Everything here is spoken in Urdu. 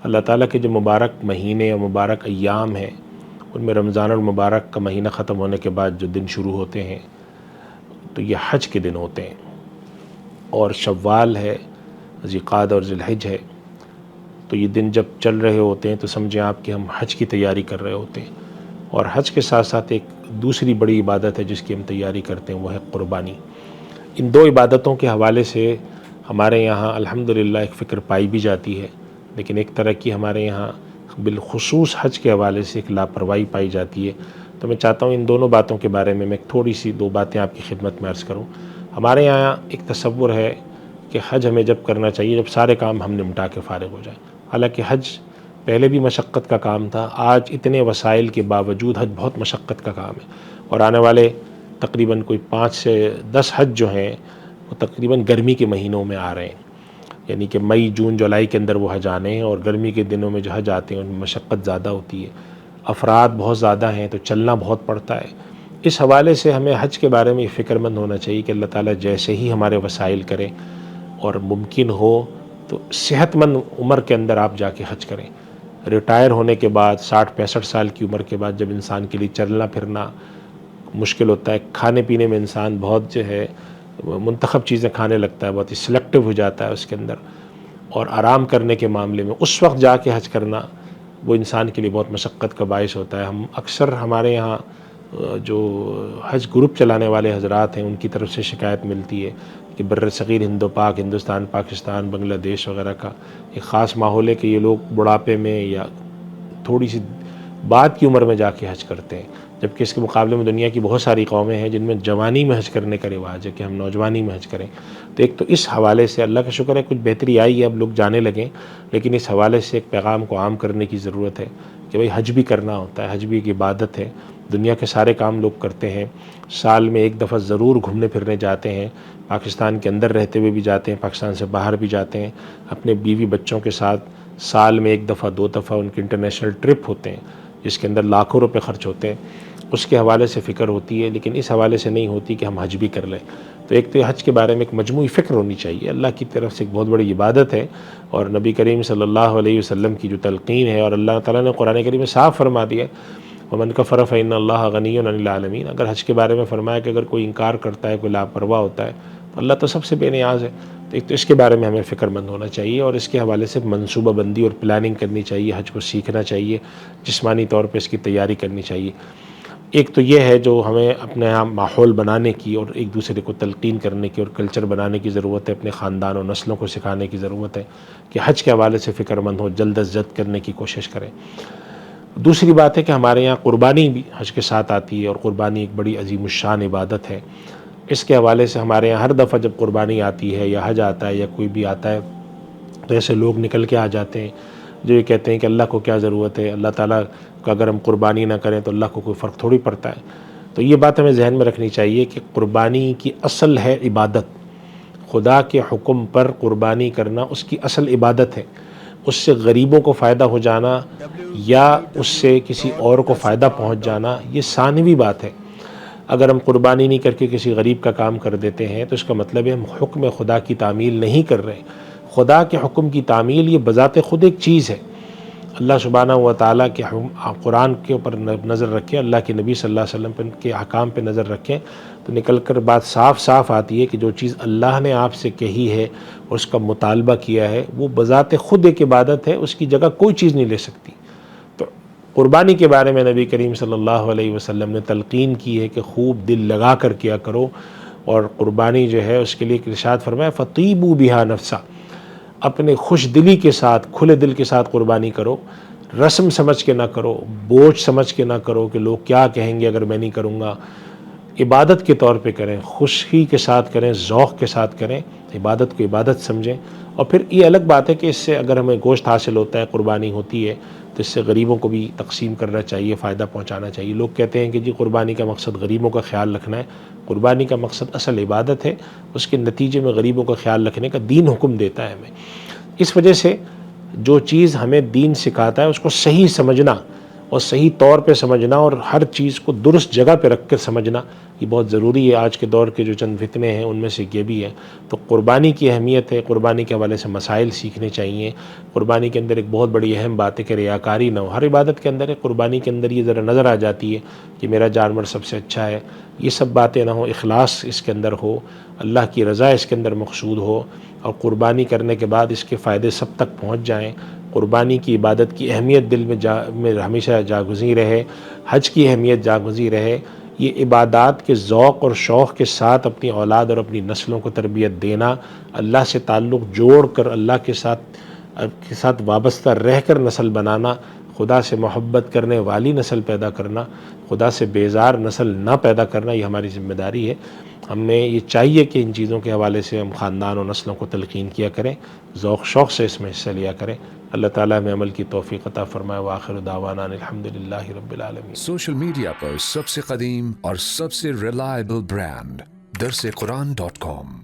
اللہ تعالیٰ کے جو مبارک مہینے اور مبارک ایام ہیں ان میں رمضان المبارک کا مہینہ ختم ہونے کے بعد جو دن شروع ہوتے ہیں تو یہ حج کے دن ہوتے ہیں، اور شوال ہے، ذوالقعدہ اور ذوالحج ہے، تو یہ دن جب چل رہے ہوتے ہیں تو سمجھیں آپ کہ ہم حج کی تیاری کر رہے ہوتے ہیں۔ اور حج کے ساتھ ساتھ ایک دوسری بڑی عبادت ہے جس کی ہم تیاری کرتے ہیں، وہ ہے قربانی۔ ان دو عبادتوں کے حوالے سے ہمارے یہاں الحمدللہ ایک فکر پائی بھی جاتی ہے، لیکن ایک طرح کی ہمارے یہاں بالخصوص حج کے حوالے سے ایک لاپرواہی پائی جاتی ہے۔ تو میں چاہتا ہوں ان دونوں باتوں کے بارے میں تھوڑی سی دو باتیں آپ کی خدمت میں عرض کروں۔ ہمارے یہاں ایک تصور ہے کہ حج ہمیں جب کرنا چاہیے جب سارے کام ہم نمٹا کے فارغ ہو جائیں، حالانکہ حج پہلے بھی مشقت کا کام تھا، آج اتنے وسائل کے باوجود حج بہت مشقت کا کام ہے، اور آنے والے تقریباً کوئی 5 سے 10 حج جو ہیں وہ تقریباً گرمی کے مہینوں میں آ رہے ہیں، یعنی کہ مئی جون جولائی کے اندر وہ حج آنے ہیں، اور گرمی کے دنوں میں جو حج آتے ہیں ان میں مشقت زیادہ ہوتی ہے، افراد بہت زیادہ ہیں تو چلنا بہت پڑتا ہے۔ اس حوالے سے ہمیں حج کے بارے میں فکر مند ہونا چاہیے کہ اللہ تعالیٰ جیسے ہی ہمارے وسائل کرے اور ممکن ہو تو صحت مند عمر کے اندر آپ جا کے حج کریں۔ ریٹائر ہونے کے بعد 60-65 سال کی عمر کے بعد جب انسان کے لیے چلنا پھرنا مشکل ہوتا ہے، کھانے پینے میں انسان بہت جو ہے منتخب چیزیں کھانے لگتا ہے، بہت ہی سلیکٹو ہو جاتا ہے اس کے اندر، اور آرام کرنے کے معاملے میں اس وقت جا کے حج کرنا وہ انسان کے لیے بہت مشقت کا باعث ہوتا ہے۔ ہم اکثر ہمارے یہاں جو حج گروپ چلانے والے حضرات ہیں ان کی طرف سے شکایت ملتی ہے کہ بر صغیر ہند و پاک، ہندوستان، پاکستان، بنگلہ دیش وغیرہ کا ایک خاص ماحول ہے کہ یہ لوگ بڑھاپے میں یا تھوڑی سی بعد کی عمر میں جا کے حج کرتے ہیں، جبکہ اس کے مقابلے میں دنیا کی بہت ساری قومیں ہیں جن میں جوانی میں حج کرنے کا رواج ہے کہ ہم نوجوانی میں حج کریں۔ تو ایک تو اس حوالے سے اللہ کا شکر ہے کچھ بہتری آئی ہے، اب لوگ جانے لگیں، لیکن اس حوالے سے ایک پیغام کو عام کرنے کی ضرورت ہے کہ بھئی حج بھی کرنا ہوتا ہے، حج بھی ایک عبادت ہے۔ دنیا کے سارے کام لوگ کرتے ہیں، سال میں ایک دفعہ ضرور گھومنے پھرنے جاتے ہیں، پاکستان کے اندر رہتے ہوئے بھی جاتے ہیں، پاکستان سے باہر بھی جاتے ہیں، اپنے بیوی بچوں کے ساتھ سال میں 1 دفعہ 2 دفعہ ان کے انٹرنیشنل ٹرپ ہوتے ہیں جس کے اندر لاکھوں روپے خرچ ہوتے ہیں، اس کے حوالے سے فکر ہوتی ہے، لیکن اس حوالے سے نہیں ہوتی کہ ہم حج بھی کر لیں۔ تو ایک تو حج کے بارے میں ایک مجموعی فکر ہونی چاہیے، اللہ کی طرف سے ایک بہت بڑی عبادت ہے، اور نبی کریم صلی اللہ علیہ وسلم کی جو تلقین ہے، اور اللہ تعالیٰ نے قرآن کریم میں صاف فرما دیا وَمَنْ كَفَرَ فَإِنَّ اللَّهَ غَنِيٌّ عَنِ الْعَالَمِينَ۔ اگر حج کے بارے میں فرمایا کہ اگر کوئی انکار کرتا ہے، کوئی لاپرواہ ہوتا ہے تو اللہ تو سب سے بے نیاز ہے۔ تو ایک تو اس کے بارے میں ہمیں فکر مند ہونا چاہیے، اور اس کے حوالے سے منصوبہ بندی اور پلاننگ کرنی چاہیے، حج کو سیکھنا چاہیے، جسمانی طور پہ اس کی تیاری کرنی چاہیے۔ ایک تو یہ ہے جو ہمیں اپنے یہاں ماحول بنانے کی اور ایک دوسرے کو تلقین کرنے کی اور کلچر بنانے کی ضرورت ہے، اپنے خاندان اور نسلوں کو سکھانے کی ضرورت ہے کہ حج کے حوالے سے فکر مند ہو، جلد از جلد کرنے کی کوشش کریں۔ دوسری بات ہے کہ ہمارے یہاں قربانی بھی حج کے ساتھ آتی ہے، اور قربانی ایک بڑی عظیم الشان عبادت ہے۔ اس کے حوالے سے ہمارے یہاں ہر دفعہ جب قربانی آتی ہے یا حج آتا ہے یا کوئی بھی آتا ہے تو ایسے لوگ نکل کے آ جاتے ہیں جو یہ کہتے ہیں کہ اللہ کو کیا ضرورت ہے، اللہ تعالیٰ کا اگر ہم قربانی نہ کریں تو اللہ کو کوئی فرق تھوڑی پڑتا ہے۔ تو یہ بات ہمیں ذہن میں رکھنی چاہیے کہ قربانی کی اصل ہے عبادت، خدا کے حکم پر قربانی کرنا اس کی اصل عبادت ہے۔ اس سے غریبوں کو فائدہ ہو جانا یا اس سے کسی اور کو فائدہ پہنچ جانا یہ ثانوی بات ہے۔ اگر ہم قربانی نہیں کر کے کسی غریب کا کام کر دیتے ہیں تو اس کا مطلب ہے ہم حکم خدا کی تعمیل نہیں کر رہے۔ خدا کے حکم کی تعمیل یہ بذات خود ایک چیز ہے۔ اللہ سبحانہ و تعالیٰ کے قرآن کے اوپر نظر رکھیں، اللہ کے نبی صلی اللہ علیہ وسلم کے احکام پہ نظر رکھیں تو نکل کر بات صاف صاف آتی ہے کہ جو چیز اللہ نے آپ سے کہی ہے اور اس کا مطالبہ کیا ہے وہ بذات خود ایک عبادت ہے، اس کی جگہ کوئی چیز نہیں لے سکتی۔ تو قربانی کے بارے میں نبی کریم صلی اللہ علیہ وسلم نے تلقین کی ہے کہ خوب دل لگا کر کیا کرو، اور قربانی جو ہے اس کے لیے ارشاد فرمایا فَطِيبُوا بِهَا نَفْسًا، اپنے خوش دلی کے ساتھ، کھلے دل کے ساتھ قربانی کرو، رسم سمجھ کے نہ کرو، بوجھ سمجھ کے نہ کرو کہ لوگ کیا کہیں گے اگر میں نہیں کروں گا۔ عبادت کے طور پہ کریں، خوشی کے ساتھ کریں، ذوق کے ساتھ کریں، عبادت کو عبادت سمجھیں۔ اور پھر یہ الگ بات ہے کہ اس سے اگر ہمیں گوشت حاصل ہوتا ہے، قربانی ہوتی ہے تو اس سے غریبوں کو بھی تقسیم کرنا چاہیے، فائدہ پہنچانا چاہیے۔ لوگ کہتے ہیں کہ جی قربانی کا مقصد غریبوں کا خیال رکھنا ہے، قربانی کا مقصد اصل عبادت ہے، اس کے نتیجے میں غریبوں کا خیال رکھنے کا دین حکم دیتا ہے ہمیں۔ اس وجہ سے جو چیز ہمیں دین سکھاتا ہے اس کو صحیح سمجھنا اور صحیح طور پہ سمجھنا اور ہر چیز کو درست جگہ پہ رکھ کر سمجھنا یہ بہت ضروری ہے. آج کے دور کے جو چند فتنے ہیں ان میں سے یہ بھی ہے. تو قربانی کی اہمیت ہے، قربانی کے حوالے سے مسائل سیکھنے چاہیے. قربانی کے اندر ایک بہت بڑی اہم بات ہے کہ ریاکاری نہ ہو. ہر عبادت کے اندر ہے، قربانی کے اندر یہ ذرا نظر آ جاتی ہے کہ میرا جانور سب سے اچھا ہے. یہ سب باتیں نہ ہوں، اخلاص اس کے اندر ہو، اللہ کی رضا اس کے اندر مقصود ہو، اور قربانی کرنے کے بعد اس کے فائدے سب تک پہنچ جائیں. قربانی کی عبادت کی اہمیت دل میں ہمیشہ جاگزی رہے، حج کی اہمیت جاگزی رہے. یہ عبادات کے ذوق اور شوق کے ساتھ اپنی اولاد اور اپنی نسلوں کو تربیت دینا، اللہ سے تعلق جوڑ کر اللہ کے ساتھ وابستہ رہ کر نسل بنانا، خدا سے محبت کرنے والی نسل پیدا کرنا، خدا سے بیزار نسل نہ پیدا کرنا، یہ ہماری ذمہ داری ہے. ہمیں یہ چاہیے کہ ان چیزوں کے حوالے سے ہم خاندان اور نسلوں کو تلقین کیا کریں، ذوق شوق سے اس میں حصہ لیا کریں. اللہ تعالیٰ ہمیں عمل کی توفیق عطا فرمائے. وآخر دعوانا الحمدللہ رب العالمین. سوشل میڈیا پر سب سے قدیم اور سب سے ریلائبل برانڈ درسقرآن.com